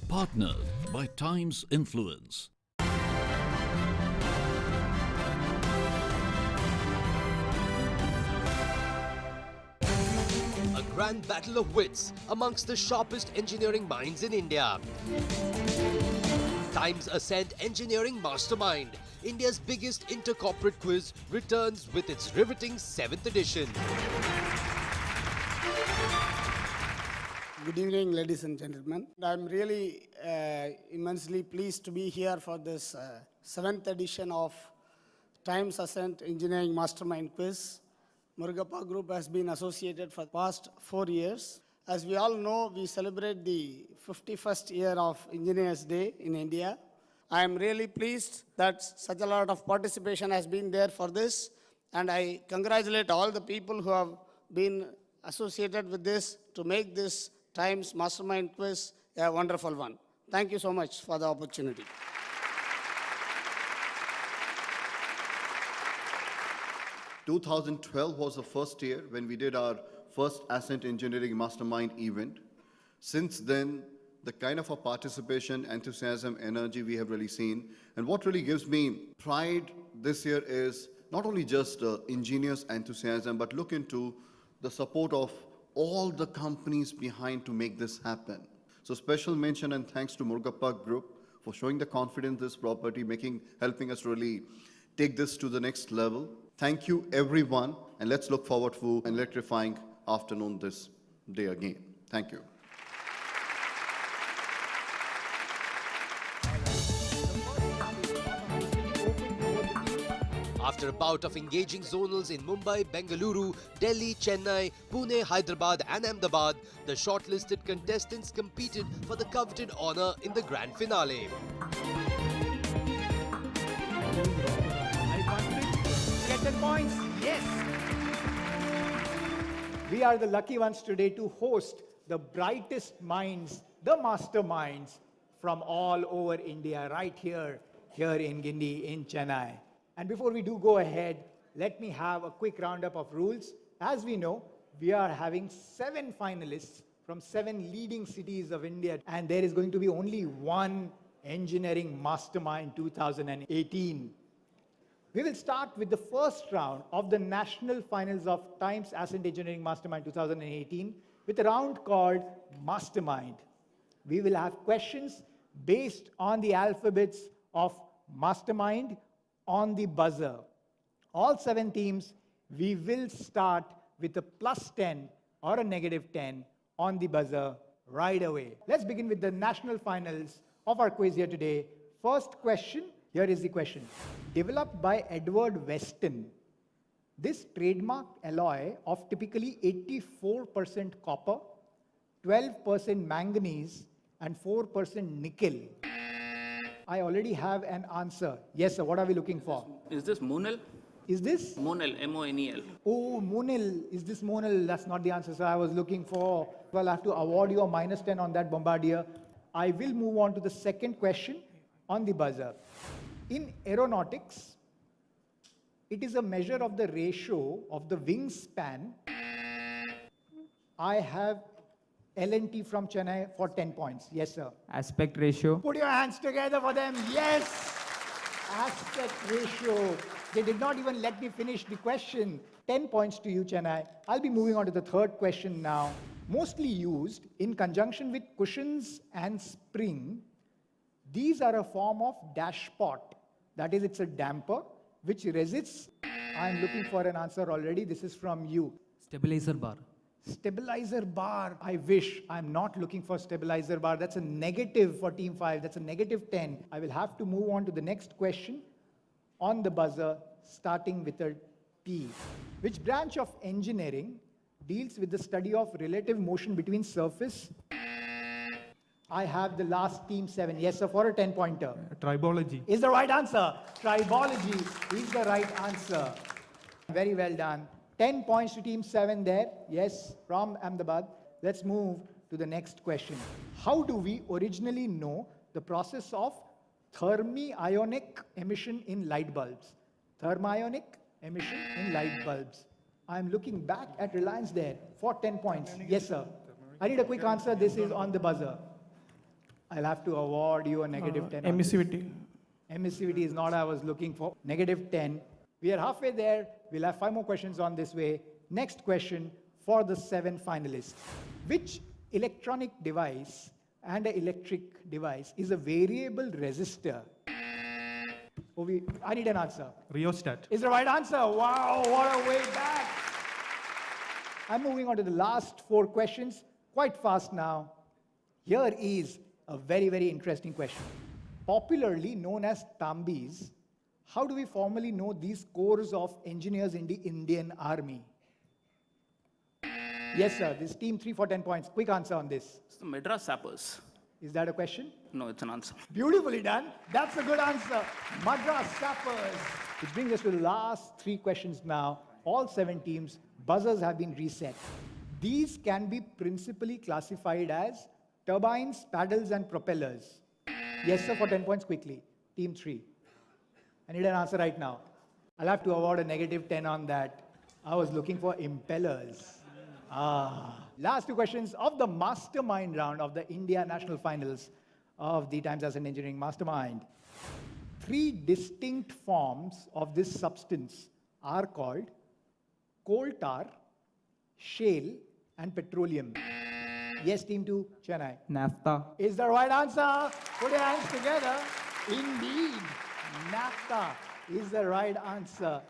Partnered by Time's Influence. A grand battle of wits amongst the sharpest engineering minds in India. Time's Ascent Engineering Mastermind, India's biggest intercorporate quiz, returns with its riveting 7th edition. Good evening, ladies and gentlemen. I'm really immensely pleased to be here for this 7th edition of Time's Ascent Engineering Mastermind Quiz. Murugappa Group has been associated for the past 4 years. As we all know, we celebrate the 51st year of Engineers Day in India. I am really pleased that such a lot of participation has been there for this, and I congratulate all the people who have been associated with this to make this Times Mastermind Quiz a wonderful one. Thank you so much for the opportunity. (2012) was the first year when we did our first Ascent Engineering Mastermind event. Since then, the kind of a participation, enthusiasm, energy we have really seen. And what really gives me pride this year is not only just engineers' enthusiasm, but look into the support of all the companies behind to make this happen. So special mention and thanks to Murugappa Group for showing the confidence in this property, helping us really take this to the next level. Thank you everyone, and let's look forward to an electrifying afternoon this day again. Thank you. After a bout of engaging zonals in Mumbai, Bengaluru, Delhi, Chennai, Pune, Hyderabad and Ahmedabad, the shortlisted contestants competed for the coveted honour in the grand finale. Get 10 points? Yes! We are the lucky ones today to host the brightest minds, the masterminds from all over India, right here in Guindy, in Chennai. And before we do go ahead, let me have a quick roundup of rules. As we know, we are having 7 finalists from 7 leading cities of India, and there is going to be only one Engineering Mastermind 2018. We will start with the first round of the national finals of Times Ascent Engineering Mastermind 2018 with a round called Mastermind. We will have questions based on the alphabets of Mastermind on the buzzer. All 7 teams, we will start with a +10 or a -10 on the buzzer right away. Let's begin with the national finals of our quiz here today. First question, here is the question. Developed by Edward Weston, this trademark alloy of typically 84% copper, 12% manganese and 4% nickel. I already have an answer. Yes, sir. What are we looking for? Is this Monel? Is this? Monel, M-O-N-E-L. Oh, Monel. Is this Monel? That's not the answer, sir. I was looking for. Well, I have to award you a -10 on that, Bombardier. I will move on to the second question on the buzzer. In aeronautics, it is a measure of the ratio of the wingspan. I have L&T from Chennai for 10 points. Yes, sir. Aspect ratio. Put your hands together for them. Yes! Aspect ratio. They did not even let me finish the question. 10 points to you, Chennai. I'll be moving on to the third question now. Mostly used in conjunction with cushions and spring, these are a form of dashpot. That is, it's a damper which resists. I'm looking for an answer already. This is from you. Stabilizer bar. Stabilizer bar. I wish. I'm not looking for stabilizer bar. That's a negative for Team 5. That's a -10. I will have to move on to the next question on the buzzer, starting with a T. Which branch of engineering deals with the study of relative motion between surface I have the last team 7. Yes, sir, for a 10-pointer. Tribology. Is the right answer. Tribology is the right answer. Very well done. 10 points to team 7 there. Yes, from Ahmedabad. Let's move to the next question. How do we originally know the process of thermionic emission in light bulbs? Thermionic emission in light bulbs. I'm looking back at Reliance there for 10 points. Yes, sir. I need a quick answer. This is on the buzzer. I'll have to award you a negative 10. on this. Emissivity. Emissivity is not what I was looking for. Negative 10. We are halfway there. We'll have 5 more questions on this way. Next question for the 7 finalists. Which electronic device and an electric device is a variable resistor? I need an answer. Rheostat. Is the right answer. Wow, what a way back. I'm moving on to the last 4 questions. Quite fast now. Here is a very, very interesting question. Popularly known as Tambis, how do we formally know these corps of engineers in the Indian Army? Yes, sir. This team 3 for 10 points. Quick answer on this. It's the Madras Sappers. Is that a question? No, it's an answer. Beautifully done. That's a good answer. Madras Sappers. Which brings us to the last 3 questions now. All 7 teams, buzzers have been reset. These can be principally classified as turbines, paddles, and propellers. Yes, sir, for 10 points quickly. Team 3. I need an answer right now. I'll have to award a negative 10 on that. I was looking for impellers. Last 2 questions of the Mastermind round of the India National Finals of the Times Ascent Engineering Mastermind. 3 distinct forms of this substance are called coal tar, shale, and petroleum. Yes, team 2, Chennai. Naphtha. Is the right answer. Put your hands together. Indeed, naphtha is the right answer.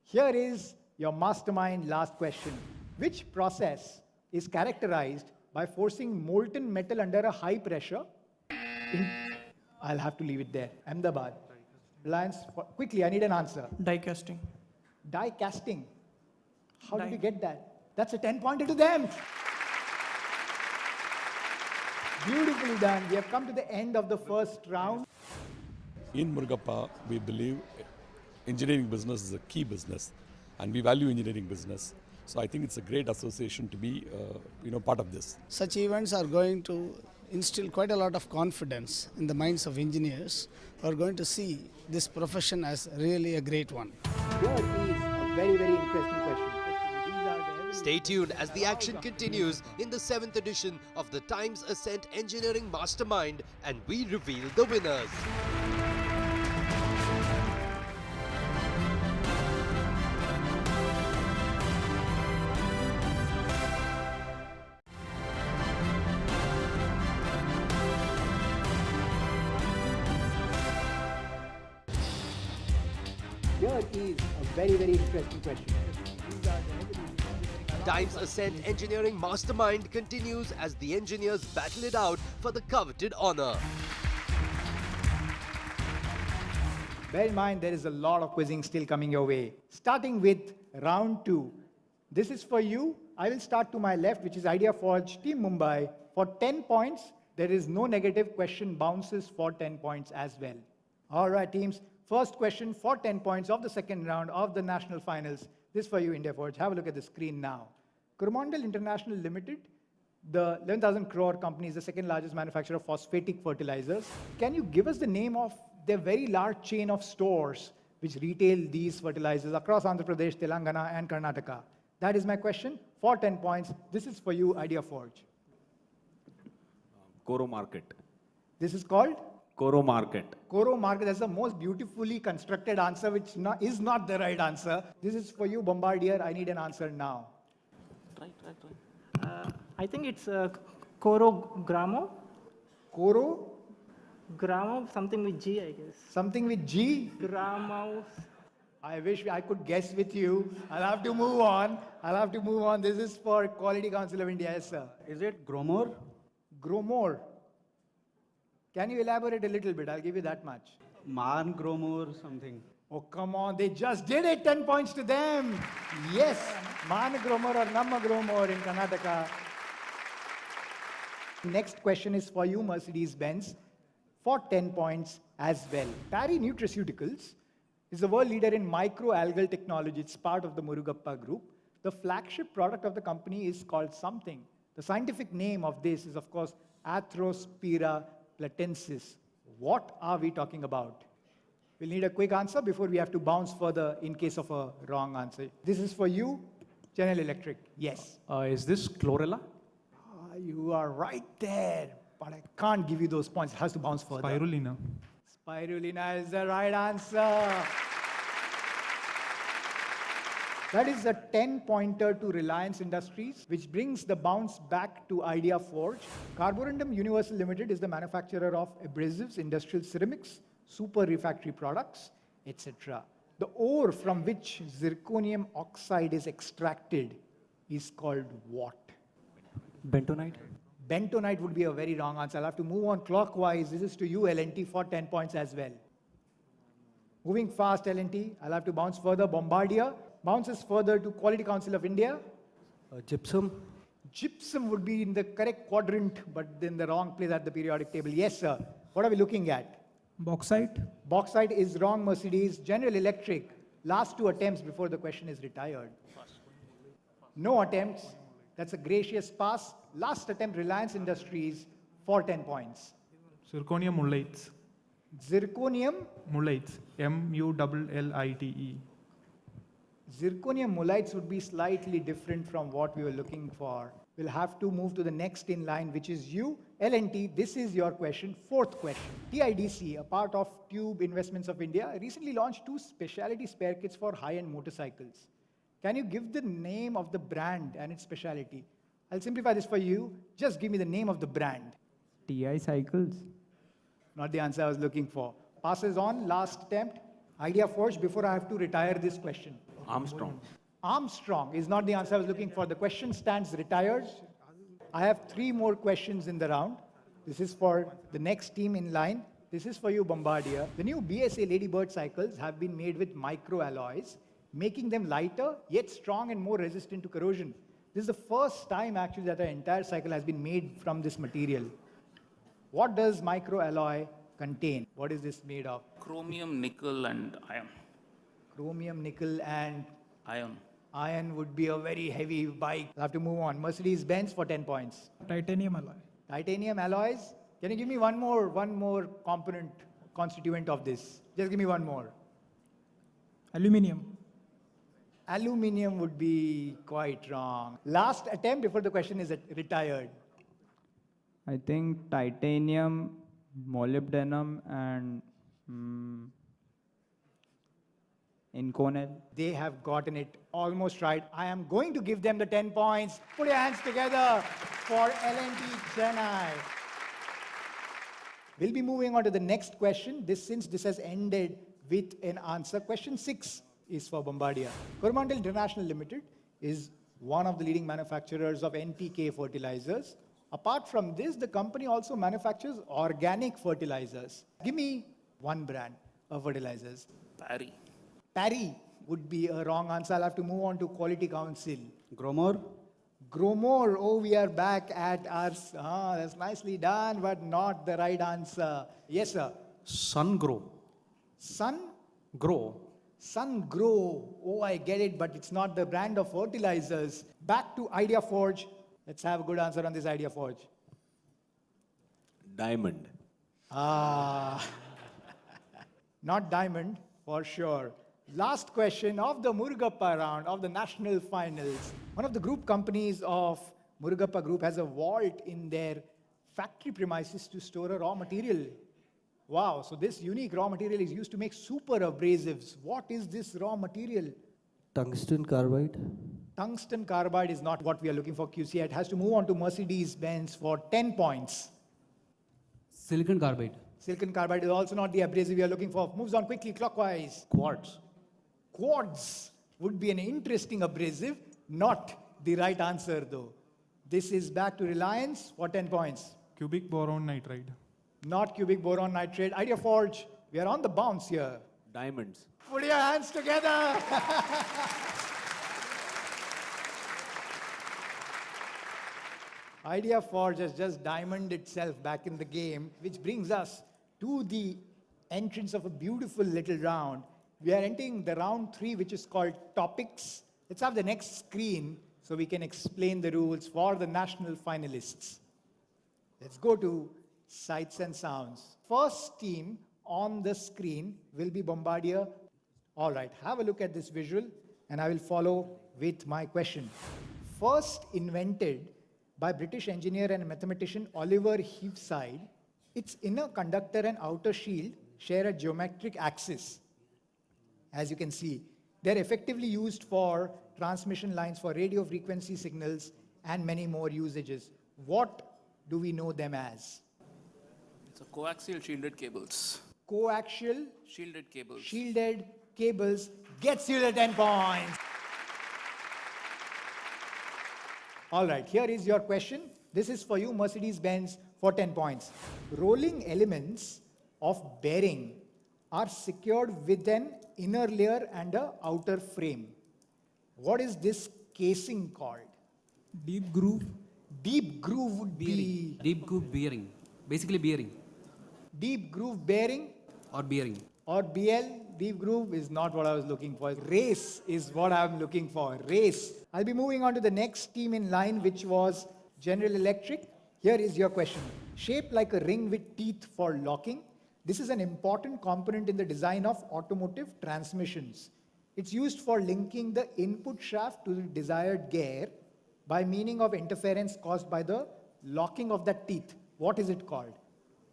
Here is your Mastermind last question. Which process is characterized by forcing molten metal under a high pressure? I'll have to leave it there. Ahmedabad. Reliance, quickly, I need an answer. Die casting. Die casting. How did Die. you get that? That's a 10-pointer to them. Beautifully done. We have come to the end of the first round. In Murugappa, we believe engineering business is a key business, and we value engineering business. So I think it's a great association to be, part of this. Such events are going to instill quite a lot of confidence in the minds of engineers who are going to see this profession as really a great one. Here is a very, very interesting question. These are the Stay tuned as the action continues in the 7th edition of the Times Ascent Engineering Mastermind, and we reveal the winners. Here is a very, very interesting question. Times Ascent Engineering Mastermind continues as the engineers battle it out for the coveted honor. Bear in mind, there is a lot of quizzing still coming your way. Starting with round 2. This is for you. I will start to my left, which is Idea Forge, Team Mumbai. For 10 points, there is no negative. Question bounces for 10 points as well. All right, teams. First question for 10 points of the second round of the national finals. This for you, India Forge. Have a look at the screen now. Coromandel International Limited, the 11,000 crore company, is the second largest manufacturer of phosphatic fertilizers. Can you give us the name of their very large chain of stores which retail these fertilizers across Andhra Pradesh, Telangana, and Karnataka? That is my question for 10 points. This is for you, Idea Forge. Coro Market. This is called? Coro Market. Coro Market. That's the most beautifully constructed answer, which is not the right answer. This is for you, Bombardier. I need an answer now. I think it's Coro Gramo. Coro? Gramo, something with G, I guess. Something with G? Gramo. I wish I could guess with you. I'll have to move on. This is for Quality Council of India. Yes, sir. Is it Gromor? Gromor. Can you elaborate a little bit? I'll give you that much. Man Gromor something. Oh, come on. They just did it. 10 points to them. Yes. Man Gromor or Namma Gromor in Karnataka. Next question is for you, Mercedes-Benz, for 10 points as well. Parry Nutraceuticals is the world leader in microalgal technology. It's part of the Murugappa group. The flagship product of the company is called something. The scientific name of this is, of course, Athrospira platensis. What are we talking about? We'll need a quick answer before we have to bounce further in case of a wrong answer. This is for you, General Electric. Yes. Is this chlorella? You are right there, but I can't give you those points. It has to bounce further. Spirulina. Spirulina is the right answer. That is a 10-pointer to Reliance Industries, which brings the bounce back to Idea Forge. Carborundum Universal Limited is the manufacturer of abrasives, industrial ceramics, super refractory products, etc. The ore from which zirconium oxide is extracted is called what? Bentonite? Bentonite would be a very wrong answer. I'll have to move on clockwise. This is to you, L&T, for 10 points as well. Moving fast, L&T. I'll have to bounce further. Bombardier bounces further to Quality Council of India. Gypsum? Gypsum would be in the correct quadrant, but in the wrong place at the periodic table. Yes, sir. What are we looking at? Bauxite. Bauxite is wrong, Mercedes. General Electric, last 2 attempts before the question is retired. No attempts. That's a gracious pass. Last attempt, Reliance Industries, for 10 points. Zirconium mullite. Zirconium. Mullite. Mullite. Zirconium mulites would be slightly different from what we were looking for. We'll have to move to the next in line, which is you. L&T, this is your question. 4th question. TIDC, a part of Tube Investments of India, recently launched 2 specialty spare kits for high-end motorcycles. Can you give the name of the brand and its specialty? I'll simplify this for you. Just give me the name of the brand. TI Cycles. Not the answer I was looking for. Passes on, last attempt. Idea Forge before I have to retire this question. Armstrong. Armstrong is not the answer I was looking for. The question stands retired. I have 3 more questions in the round. This is for the next team in line. This is for you, Bombardier. The new BSA Ladybird cycles have been made with microalloys, making them lighter, yet strong and more resistant to corrosion. This is the first time actually that an entire cycle has been made from this material. What does microalloy contain? What is this made of? Chromium, nickel, and iron. Chromium, nickel, and Iron. iron would be a very heavy bike. I'll have to move on. Mercedes-Benz for 10 points. Titanium alloy. Titanium alloys. Can you give me one more component, constituent of this? Just give me one more. Aluminium. Aluminium would be quite wrong. Last attempt before the question is retired. I think titanium, molybdenum, and Inconel. They have gotten it almost right. I am going to give them the 10 points. Put your hands together for L&T Chennai. We'll be moving on to the next question. Since this has ended with an answer. Question 6 is for Bombardier. Coromandel International Limited is one of the leading manufacturers of NPK fertilizers. Apart from this, the company also manufactures organic fertilizers. Give me one brand of fertilizers. Parry. Parry would be a wrong answer. I'll have to move on to Quality Council. Gromor? Gromor. Oh, we are back at our... that's nicely done, but not the right answer. Yes, sir. Sungrow. Sun? Grow. Sungrow. Oh, I get it, but it's not the brand of fertilizers. Back to Idea Forge. Let's have a good answer on this Idea Forge. Diamond. Not diamond, for sure. Last question of the Murugappa round of the national finals. One of the group companies of Murugappa Group has a vault in their factory premises to store a raw material. Wow, so this unique raw material is used to make super abrasives. What is this raw material? Tungsten carbide. Tungsten carbide is not what we are looking for, QC. It has to move on to Mercedes-Benz for 10 points. Silicon carbide. Silicon carbide is also not the abrasive we are looking for. Moves on quickly, clockwise. Quartz. Quartz would be an interesting abrasive, not the right answer though. This is back to Reliance for 10 points. Cubic boron nitride. Not cubic boron nitrate. Idea Forge, we are on the bounce here. Diamonds. Put your hands together. Idea Forge has just diamond itself back in the game, which brings us to the entrance of a beautiful little round. We are entering the round 3, which is called Topics. Let's have the next screen so we can explain the rules for the national finalists. Let's go to Sights and Sounds. First team on the screen will be Bombardier. All right, have a look at this visual and I will follow with my question. First invented by British engineer and mathematician Oliver Heaviside, its inner conductor and outer shield share a geometric axis. As you can see, they're effectively used for transmission lines for radio frequency signals and many more usages. What do we know them as? It's a coaxial shielded cables. Coaxial Shielded cables. shielded cables gets you the 10 points. All right, here is your question. This is for you, Mercedes-Benz, for 10 points. Rolling elements of bearing are secured with an inner layer and an outer frame. What is this casing called? Deep groove. Deep groove would be... Deep groove bearing. Basically bearing. Deep groove bearing Or bearing. or BL. Deep groove is not what I was looking for. Race is what I'm looking for. Race. I'll be moving on to the next team in line, which was General Electric. Here is your question. Shaped like a ring with teeth for locking, this is an important component in the design of automotive transmissions. It's used for linking the input shaft to the desired gear by meaning of interference caused by the locking of the teeth. What is it called?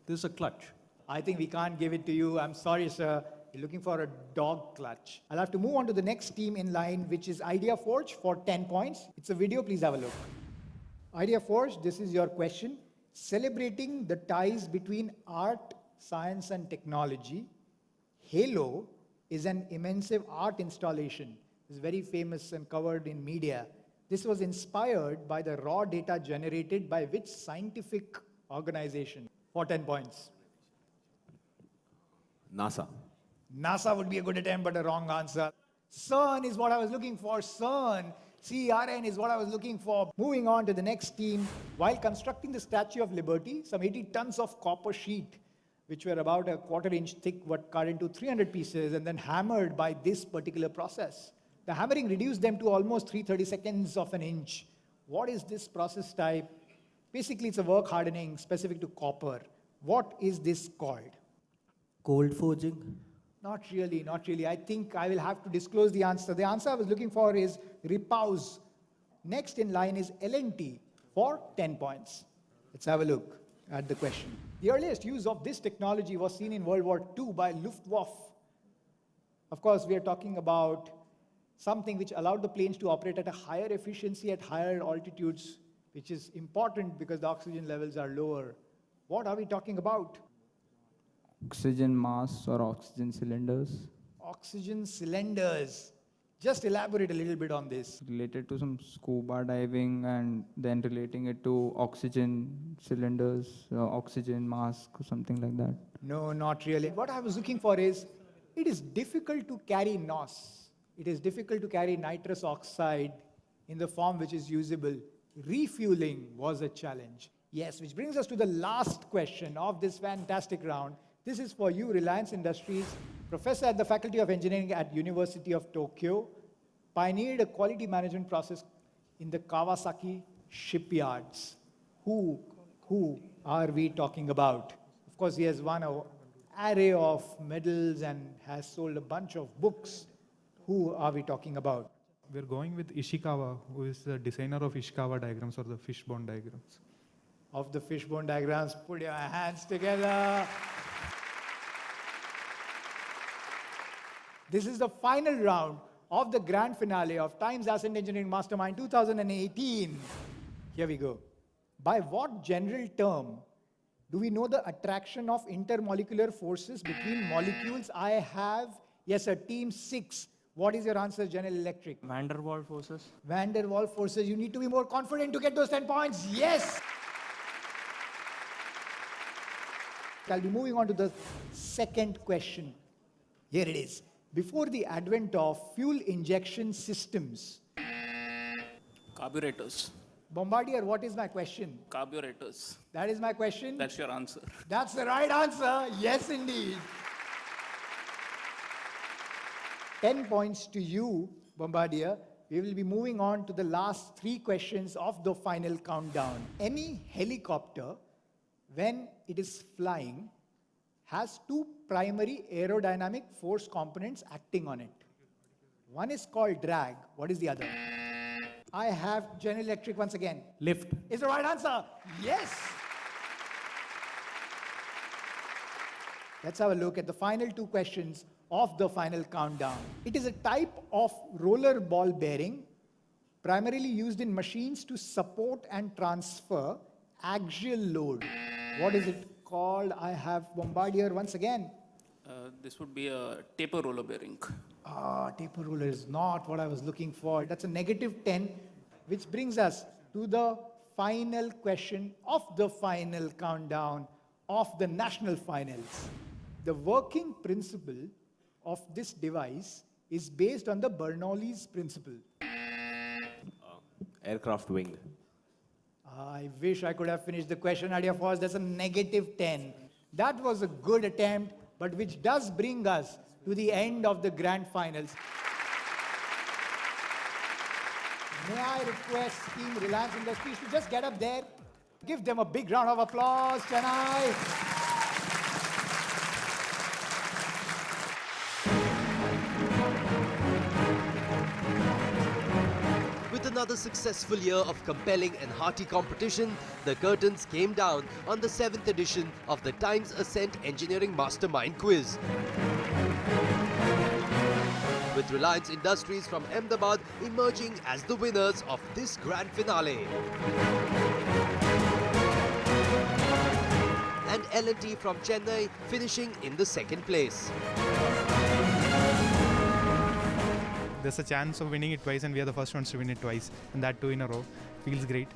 This is a clutch. I think we can't give it to you. I'm sorry, sir. You're looking for a dog clutch. I'll have to move on to the next team in line, which is Idea Forge for 10 points. It's a video, please have a look. Idea Forge, this is your question. Celebrating the ties between art, science, and technology, Halo is an immersive art installation. It's very famous and covered in media. This was inspired by the raw data generated by which scientific organization? For 10 points. NASA. NASA would be a good attempt, but a wrong answer. CERN is what I was looking for. CERN. CERN is what I was looking for. Moving on to the next team. While constructing the Statue of Liberty, some 80 tons of copper sheet, which were about a quarter-inch thick, were cut into 300 pieces and then hammered by this particular process. The hammering reduced them to almost 3/32 of an inch. What is this process type? Basically, it's a work hardening specific to copper. What is this called? Cold forging. Not really, not really. I think I will have to disclose the answer. The answer I was looking for is repose. Next in line is L&T for 10 points. Let's have a look at the question. The earliest use of this technology was seen in World War II by Luftwaffe. Of course, we are talking about something which allowed the planes to operate at a higher efficiency at higher altitudes, which is important because the oxygen levels are lower. What are we talking about? Oxygen masks or oxygen cylinders. Oxygen cylinders. Just elaborate a little bit on this. Related to some scuba diving and then relating it to oxygen cylinders, oxygen mask or something like that. No, not really. What I was looking for is, it is difficult to carry NOS. It is difficult to carry nitrous oxide in the form which is usable. Refueling was a challenge. Yes, which brings us to the last question of this fantastic round. This is for you, Reliance Industries, professor at the Faculty of Engineering at University of Tokyo, pioneered a quality management process in the Kawasaki shipyards. Who are we talking about? Of course, he has won an array of medals and has sold a bunch of books. Who are we talking about? We're going with Ishikawa, who is the designer of Ishikawa diagrams or the fishbone diagrams. Of the fishbone diagrams, put your hands together. This is the final round of the grand finale of Times Ascent Engineering Mastermind 2018. Here we go. By what general term do we know the attraction of intermolecular forces between molecules? I have, yes sir, team 6. What is your answer, General Electric? Van der Waals forces. Van der Waals forces. You need to be more confident to get those 10 points. Yes! I'll be moving on to the second question. Here it is. Before the advent of fuel injection systems, Carburetors. Bombardier, what is my question? Carburetors. That is my question. That's your answer. That's the right answer. Yes, indeed. 10 points to you, Bombardier. We will be moving on to the last 3 questions of the final countdown. Any helicopter, when it is flying, has 2 primary aerodynamic force components acting on it. One is called drag. What is the other? I have General Electric once again. Lift. Is the right answer? Yes. Let's have a look at the final 2 questions of the final countdown. It is a type of roller ball bearing primarily used in machines to support and transfer axial load. What is it called? I have Bombardier once again. This would be a taper roller bearing. Taper roller is not what I was looking for. That's a negative 10, which brings us to the final question of the final countdown of the national finals. The working principle of this device is based on the Bernoulli's principle. Aircraft wing. I wish I could have finished the question, Adia Foz. That's a negative 10. That was a good attempt, but which does bring us to the end of the grand finals. May I request Team Reliance Industries to just get up there? Give them a big round of applause, Chennai. With another successful year of compelling and hearty competition, the curtains came down on the 7th edition of the Times Ascent Engineering Mastermind Quiz. With Reliance Industries from Ahmedabad emerging as the winners of this grand finale. And L&T from Chennai finishing in the 2nd place. There's a chance of winning it twice, and we are the first ones to win it twice, and that too in a row. Feels great.